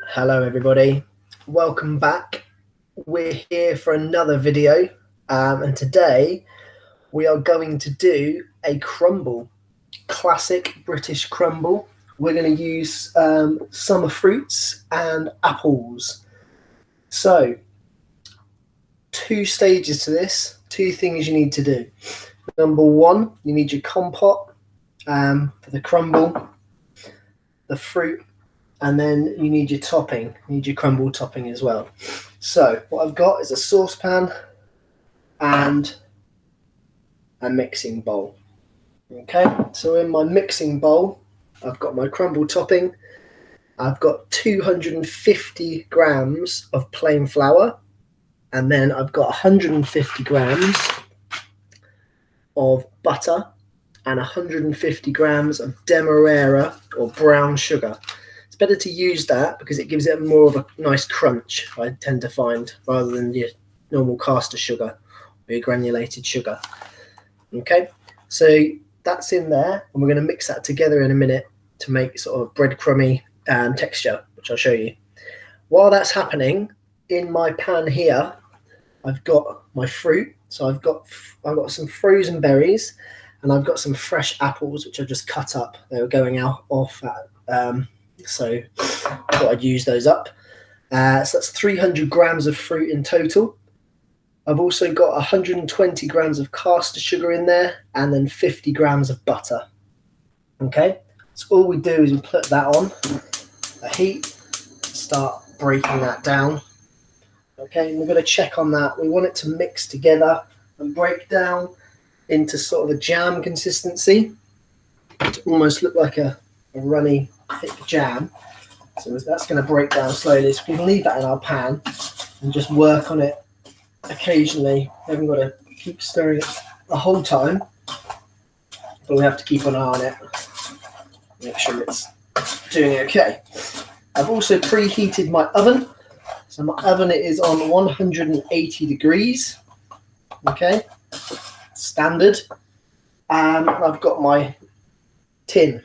Hello everybody, welcome back. We're here for another video and today we are going to do a crumble, classic British crumble. We're going to use summer fruits and apples. So, two stages to this, two things you need to do. Number one, you need your compote for the crumble, the fruit, and then you need your topping. You need your crumble topping as well. So what I've got is a saucepan and a mixing bowl. Okay, so in my mixing bowl, I've got my crumble topping. I've got 250 grams of plain flour, and then I've got 150 grams of butter and 150 grams of demerara or brown sugar. It's better to use that because it gives it more of a nice crunch, I tend to find, rather than your normal caster sugar or your granulated sugar. Okay, so that's in there, and we're going to mix that together in a minute to make sort of breadcrumby texture, which I'll show you. While that's happening, in my pan here, I've got my fruit. So I've got some frozen berries, and I've got some fresh apples which I've just cut up. They were going off at so I thought I'd use those up. So that's 300 grams of fruit in total. I've also got 120 grams of caster sugar in there, and then 50 grams of butter. Okay, so all we do is we put that on a heat, start breaking that down. Okay, and we're going to check on that. We want it to mix together and break down into sort of a jam consistency to almost look like a runny, thick jam. So that's going to break down slowly. So we can leave that in our pan and just work on it occasionally. We haven't got to keep stirring it the whole time, but we have to keep an eye on it, make sure it's doing okay. I've also preheated my oven. So my oven is on 180 degrees, okay, standard. I've got my tin.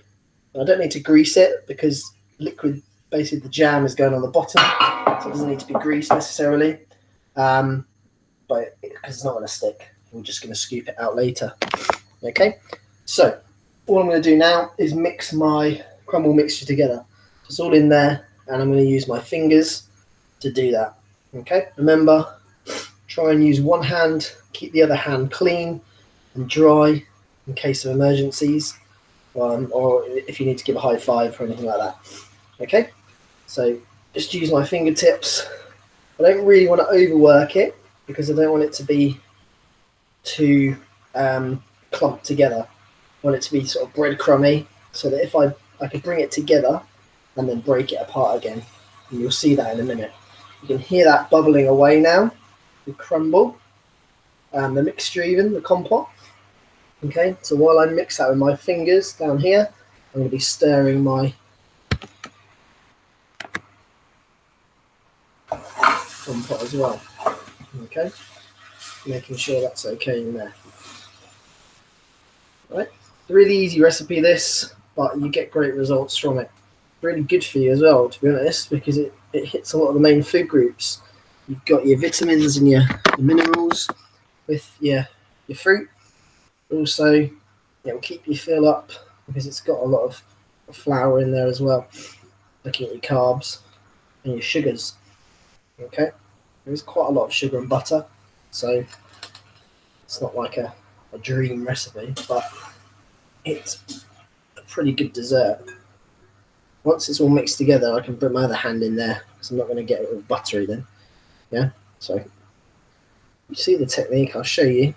I don't need to grease it because liquid, basically the jam is going on the bottom, so it doesn't need to be greased necessarily, but because it's not going to stick, we're just going to scoop it out later. Okay, so all I'm going to do now is mix my crumble mixture together. It's all in there, and I'm going to use my fingers to do that. Okay, remember, try and use one hand, keep the other hand clean and dry in case of emergencies, or if you need to give a high five or anything like that. Okay, so just use my fingertips. I don't really want to overwork it because I don't want it to be too clumped together. I want it to be sort of breadcrumby, so that if I could bring it together and then break it apart again, and you'll see that in a minute. You can hear that bubbling away now, the crumble, and the mixture even, the compote. Okay, so while I mix that with my fingers down here, I'm going to be stirring my compote as well. Okay, making sure that's okay in there. Right, really easy recipe this, but you get great results from it. Really good for you as well, to be honest, because it hits a lot of the main food groups. You've got your vitamins and your minerals with your fruit. Also, it will keep you fill up because it's got a lot of flour in there as well. Looking at your carbs and your sugars. Okay, there's quite a lot of sugar and butter, so it's not like a dream recipe, but it's a pretty good dessert. Once it's all mixed together, I can put my other hand in there because I'm not going to get it all buttery then. Yeah, so you see the technique, I'll show you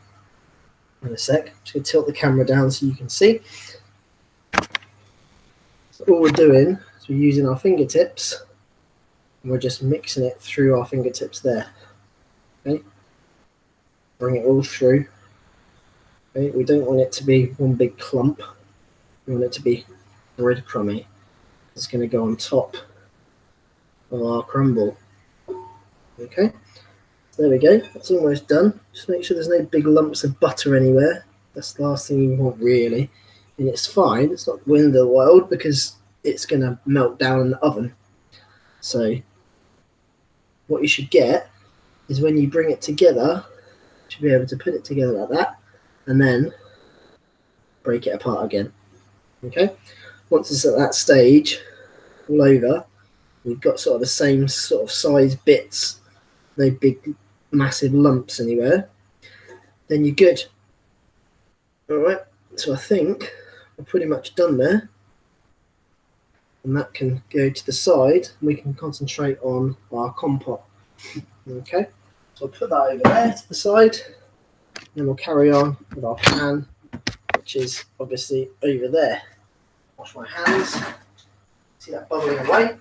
in a sec. I'm just going to tilt the camera down so you can see. So all we're doing is we're using our fingertips and we're just mixing it through our fingertips there. Okay, bring it all through. Okay, we don't want it to be one big clump. We want it to be breadcrumby. It's going to go on top of our crumble. Okay, there we go. That's almost done. Just make sure there's no big lumps of butter anywhere. That's the last thing you want, really. And it's fine. It's not the end of the world because it's going to melt down in the oven. So what you should get is when you bring it together, you should be able to put it together like that and then break it apart again. Okay, once it's at that stage all over, we've got sort of the same sort of size bits, no big massive lumps anywhere, then you're good. All right, so I think we're pretty much done there, and that can go to the side and we can concentrate on our compote. Okay, so I'll put that over there to the side, and we'll carry on with our pan, which is obviously over there. Wash my hands, see that bubbling away.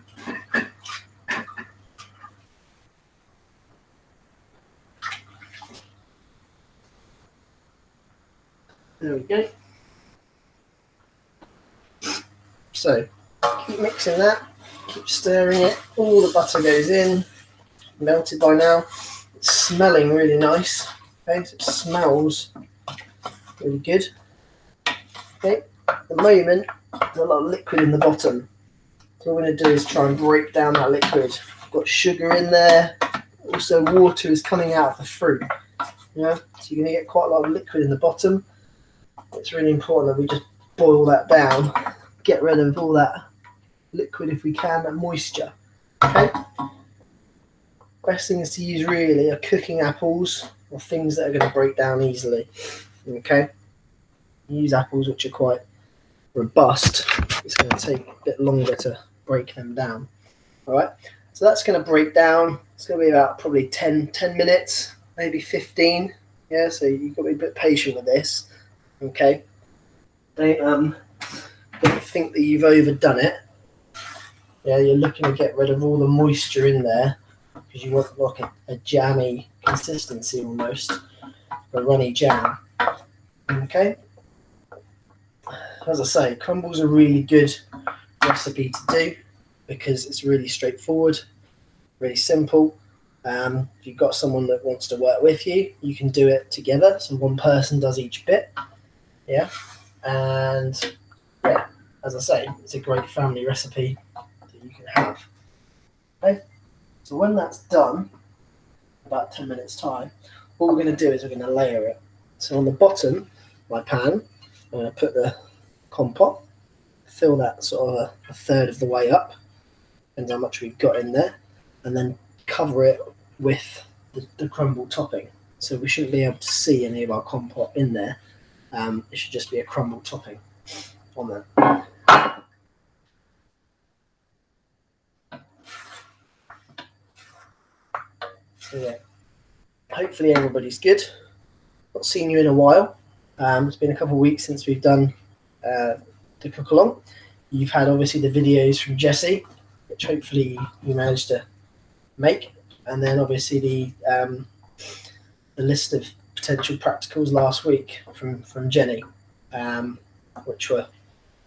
There we go. So keep mixing that, keep stirring it, all the butter goes in, melted by now. It's smelling really nice. Okay, so it smells really good. Okay, at the moment there's a lot of liquid in the bottom. So what we're going to do is try and break down that liquid. I've got sugar in there, also water is coming out of the fruit. Yeah, so you're going to get quite a lot of liquid in the bottom. It's really important that we just boil that down, get rid of all that liquid if we can, that moisture. Okay. Best thing is to use really are cooking apples or things that are going to break down easily. Okay. Use apples which are quite robust. It's going to take a bit longer to break them down. All right. So that's going to break down. It's going to be about probably 10 minutes, maybe 15. Yeah. So you've got to be a bit patient with this. Okay. Don't think that you've overdone it. Yeah, you're looking to get rid of all the moisture in there because you want like a jammy consistency almost, a runny jam. Okay. As I say, crumbles are a really good recipe to do because it's really straightforward, really simple. If you've got someone that wants to work with you, you can do it together. So one person does each bit. Yeah. And yeah, as I say, it's a great family recipe that you can have. Okay. So when that's done, about 10 minutes time, what we're going to do is we're going to layer it. So on the bottom of my pan, I'm going to put the compote, fill that sort of a third of the way up, depends how much we've got in there, and then cover it with the crumble topping. So we shouldn't be able to see any of our compote in there. It should just be a crumble topping on there. So yeah, hopefully everybody's good. Not seen you in a while. It's been a couple of weeks since we've done the cook along. You've had obviously the videos from Jessie, which hopefully you managed to make, and then obviously the list of potential practicals last week from Jenny, which were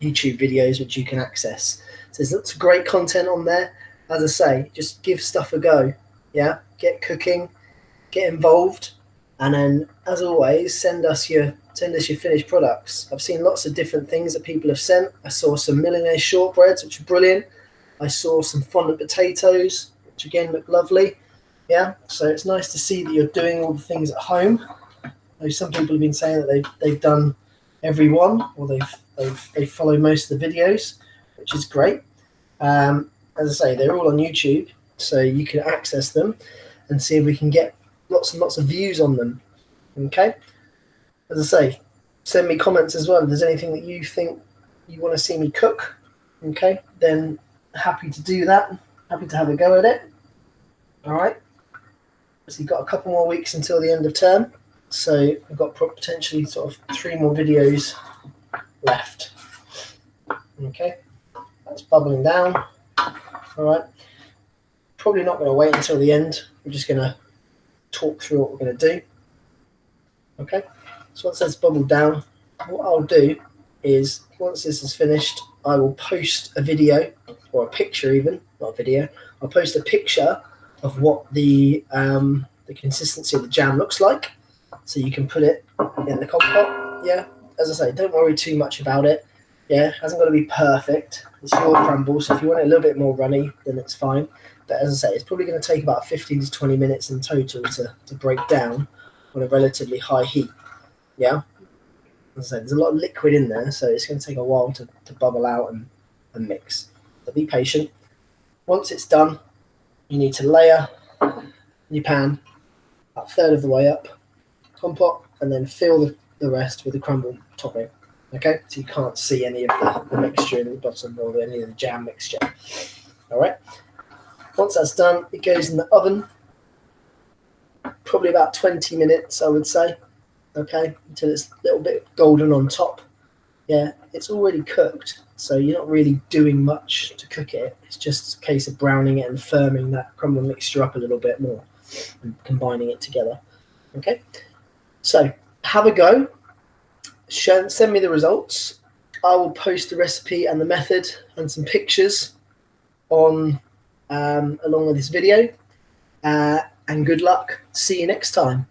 YouTube videos which you can access. So there's lots of great content on there. As I say, just give stuff a go. Yeah, get cooking, get involved, and then as always, send us your finished products. I've seen lots of different things that people have sent. I saw some millionaire shortbreads, which are brilliant. I saw some fondant potatoes, which again look lovely. Yeah, so it's nice to see that you're doing all the things at home. Some people have been saying that they've done every one, or they've followed most of the videos, which is great. As I say, they're all on YouTube, so you can access them and see if we can get lots and lots of views on them. Okay. As I say, send me comments as well. If there's anything that you think you want to see me cook, okay, then happy to do that. Happy to have a go at it. All right. So you've got a couple more weeks until the end of term. So we've got potentially sort of 3 more videos left. Okay. That's bubbling down. All right. Probably not going to wait until the end. We're just going to talk through what we're going to do. Okay. So once that's bubbled down, what I'll do is once this is finished, I will post a video or a picture even, not a video. I'll post a picture of what the consistency of the jam looks like, so you can put it in the compote. Yeah, as I say, don't worry too much about it. Yeah, it hasn't got to be perfect. It's your crumble, so if you want it a little bit more runny, then it's fine. But as I say, it's probably going to take about 15 to 20 minutes in total to break down on a relatively high heat. Yeah? As I say, there's a lot of liquid in there, so it's going to take a while to bubble out and mix. So be patient. Once it's done, you need to layer your pan about a third of the way up on pot, and then fill the rest with the crumble topping. Okay, so you can't see any of the mixture in the bottom or any of the jam mixture. All right. Once that's done, it goes in the oven, probably about 20 minutes, I would say. Okay, until it's a little bit golden on top. Yeah, it's already cooked, so you're not really doing much to cook it. It's just a case of browning it and firming that crumble mixture up a little bit more and combining it together. Okay, so have a go. Send me the results. I will post the recipe and the method and some pictures on along with this video. And good luck. See you next time.